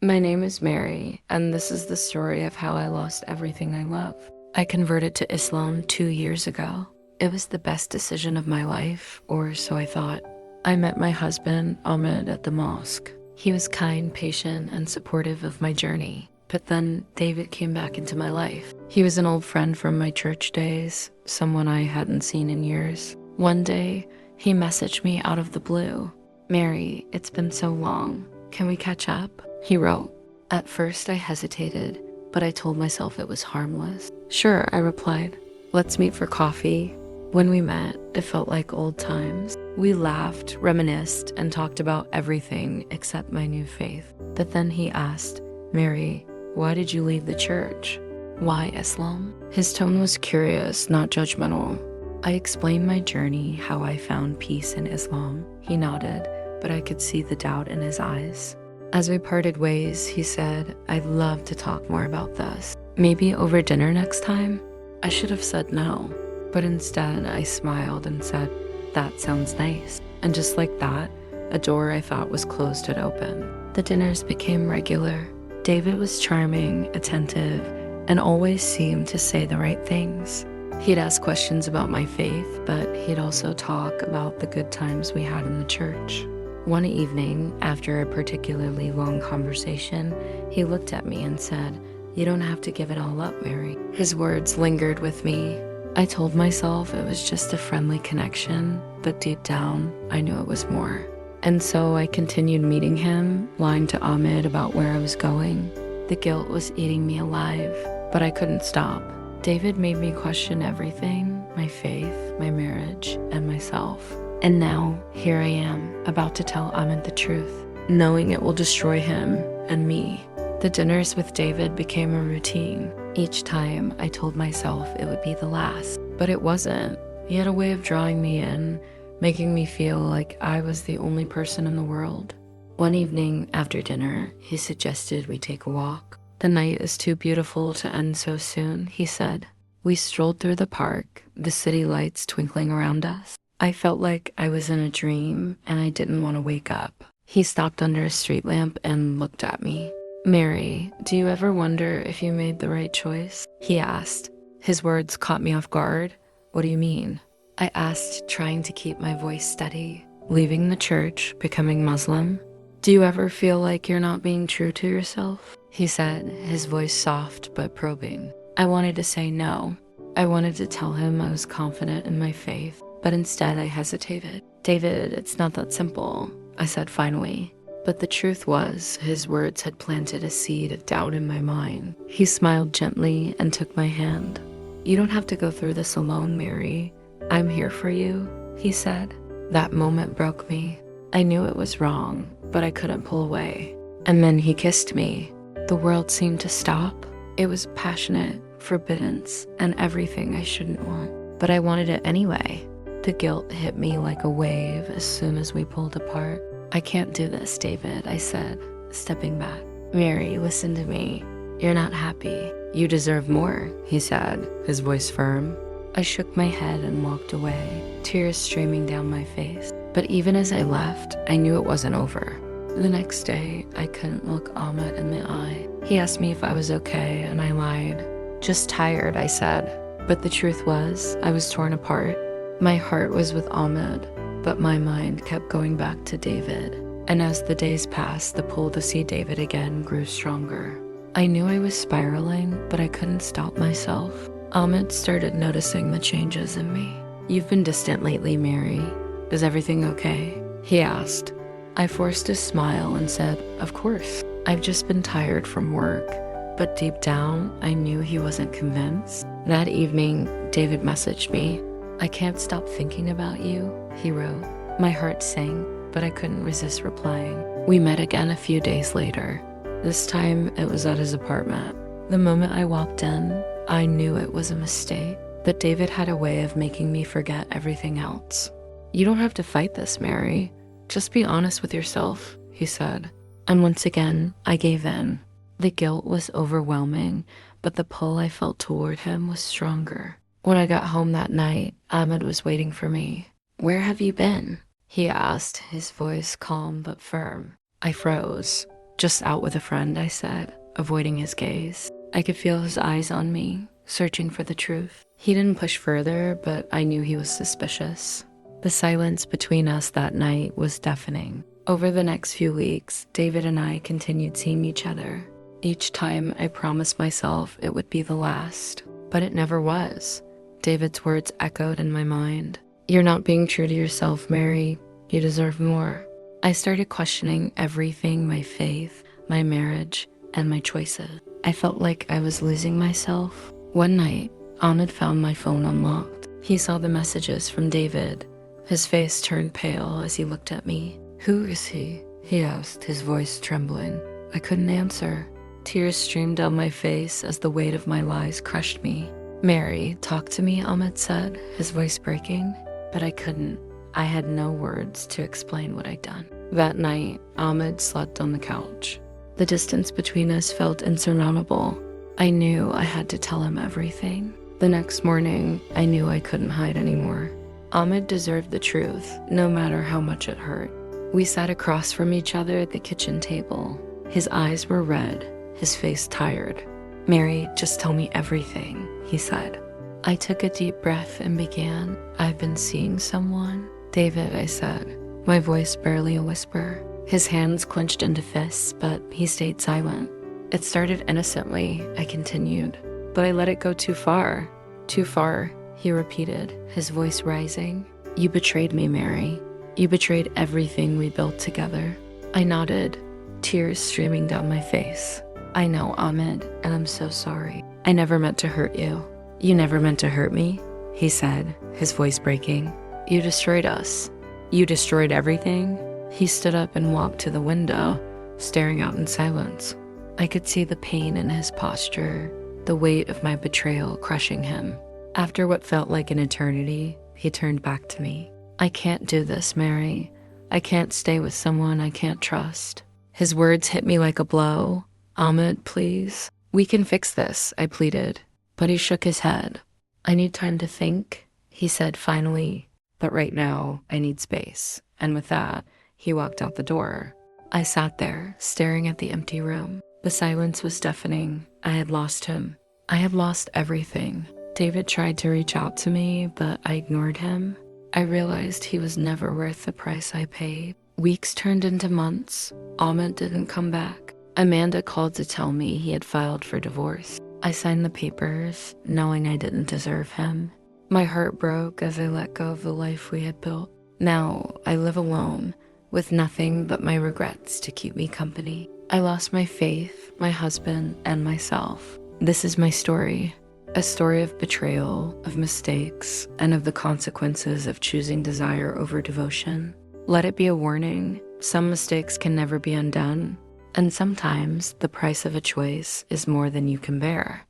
My name is Mary, and this is the story of how I lost everything I love. I converted to Islam 2 years ago. It was the best decision of my life, or so I thought. I met my husband, Ahmed, at the mosque. He was kind, patient, and supportive of my journey. But then David came back into my life. He was an old friend from my church days, someone I hadn't seen in years. One day, he messaged me out of the blue. "Mary, it's been so long. Can we catch up?" He wrote. At first I hesitated, but I told myself it was harmless. "Sure," I replied. "Let's meet for coffee." When we met, it felt like old times. We laughed, reminisced, and talked about everything except my new faith. But then he asked, "Mary, why did you leave the church? Why Islam?" His tone was curious, not judgmental. I explained my journey, how I found peace in Islam. He nodded, but I could see the doubt in his eyes. As we parted ways, he said, "I'd love to talk more about this. Maybe over dinner next time?" I should have said no, but instead I smiled and said, "That sounds nice." And just like that, a door I thought was closed had opened. The dinners became regular. David was charming, attentive, and always seemed to say the right things. He'd ask questions about my faith, but he'd also talk about the good times we had in the church. One evening, after a particularly long conversation, he looked at me and said, "You don't have to give it all up, Mary." His words lingered with me. I told myself it was just a friendly connection, but deep down, I knew it was more. And so I continued meeting him, lying to Ahmed about where I was going. The guilt was eating me alive, but I couldn't stop. David made me question everything, my faith, my marriage, and myself. And now, here I am, about to tell Ahmed the truth, knowing it will destroy him and me. The dinners with David became a routine. Each time, I told myself it would be the last, but it wasn't. He had a way of drawing me in, making me feel like I was the only person in the world. One evening after dinner, he suggested we take a walk. "The night is too beautiful to end so soon," he said. We strolled through the park, the city lights twinkling around us. I felt like I was in a dream and I didn't want to wake up. He stopped under a street lamp and looked at me. "Mary, do you ever wonder if you made the right choice?" he asked. His words caught me off guard. "What do you mean?" I asked, trying to keep my voice steady. "Leaving the church, becoming Muslim? Do you ever feel like you're not being true to yourself?" He said, his voice soft but probing. I wanted to say no. I wanted to tell him I was confident in my faith, but instead I hesitated. "David, it's not that simple," I said finally. But the truth was, his words had planted a seed of doubt in my mind. He smiled gently and took my hand. "You don't have to go through this alone, Mary. I'm here for you," he said. That moment broke me. I knew it was wrong, but I couldn't pull away. And then he kissed me. The world seemed to stop. It was passionate, forbidden, and everything I shouldn't want. But I wanted it anyway. The guilt hit me like a wave as soon as we pulled apart. "I can't do this, David," I said, stepping back. "Mary, listen to me. You're not happy. You deserve more," he said, his voice firm. I shook my head and walked away, tears streaming down my face. But even as I left, I knew it wasn't over. The next day, I couldn't look Ahmed in the eye. He asked me if I was okay, and I lied. "Just tired," I said. But the truth was, I was torn apart. My heart was with Ahmed, but my mind kept going back to David. And as the days passed, the pull to see David again grew stronger. I knew I was spiraling, but I couldn't stop myself. Ahmed started noticing the changes in me. "You've been distant lately, Mary. Is everything okay?" he asked. I forced a smile and said, "Of course. I've just been tired from work." But deep down, I knew he wasn't convinced. That evening, David messaged me. "I can't stop thinking about you," he wrote. My heart sank, but I couldn't resist replying. We met again a few days later. This time, it was at his apartment. The moment I walked in, I knew it was a mistake, but David had a way of making me forget everything else. "You don't have to fight this, Mary. Just be honest with yourself," he said. And once again, I gave in. The guilt was overwhelming, but the pull I felt toward him was stronger. When I got home that night, Ahmed was waiting for me. "Where have you been?" he asked, his voice calm but firm. I froze. Just out with a friend, I said, avoiding his gaze. I could feel his eyes on me, searching for the truth. He didn't push further, but I knew he was suspicious. The silence between us that night was deafening. Over the next few weeks, David and I continued seeing each other. Each time I promised myself it would be the last, but it never was. David's words echoed in my mind. You're not being true to yourself, Mary. You deserve more. I started questioning everything, my faith, my marriage, and my choices. I felt like I was losing myself. One night, Ahmed found my phone unlocked. He saw the messages from David. His face turned pale as he looked at me. Who is he? He asked, his voice trembling. I couldn't answer. Tears streamed down my face as the weight of my lies crushed me. Mary, talk to me, Ahmed said, his voice breaking. But I couldn't. I had no words to explain what I'd done. That night, Ahmed slept on the couch. The distance between us felt insurmountable. I knew I had to tell him everything. The next morning, I knew I couldn't hide anymore. Ahmed deserved the truth, no matter how much it hurt. We sat across from each other at the kitchen table. His eyes were red, his face tired. Mary, just tell me everything, he said. I took a deep breath and began. I've been seeing someone. David, I said, my voice barely a whisper. His hands clenched into fists, but he stayed silent. It started innocently, I continued, but I let it go too far. Too far, he repeated, his voice rising. You betrayed me, Mary. You betrayed everything we built together. I nodded, tears streaming down my face. I know, Ahmed, and I'm so sorry. I never meant to hurt you. You never meant to hurt me, he said, his voice breaking. You destroyed us. You destroyed everything. He stood up and walked to the window, staring out in silence. I could see the pain in his posture, the weight of my betrayal crushing him. After what felt like an eternity, he turned back to me. I can't do this, Mary. I can't stay with someone I can't trust. His words hit me like a blow. Ahmed, please. We can fix this, I pleaded. But he shook his head. I need time to think, he said finally. But right now, I need space. And with that, he walked out the door. I sat there, staring at the empty room. The silence was deafening. I had lost him. I had lost everything. David tried to reach out to me, but I ignored him. I realized he was never worth the price I paid. Weeks turned into months. Ahmed didn't come back. Amanda called to tell me he had filed for divorce. I signed the papers, knowing I didn't deserve him. My heart broke as I let go of the life we had built. Now I live alone, with nothing but my regrets to keep me company. I lost my faith, my husband, and myself. This is my story. A story of betrayal, of mistakes, and of the consequences of choosing desire over devotion. Let it be a warning. Some mistakes can never be undone, and sometimes the price of a choice is more than you can bear.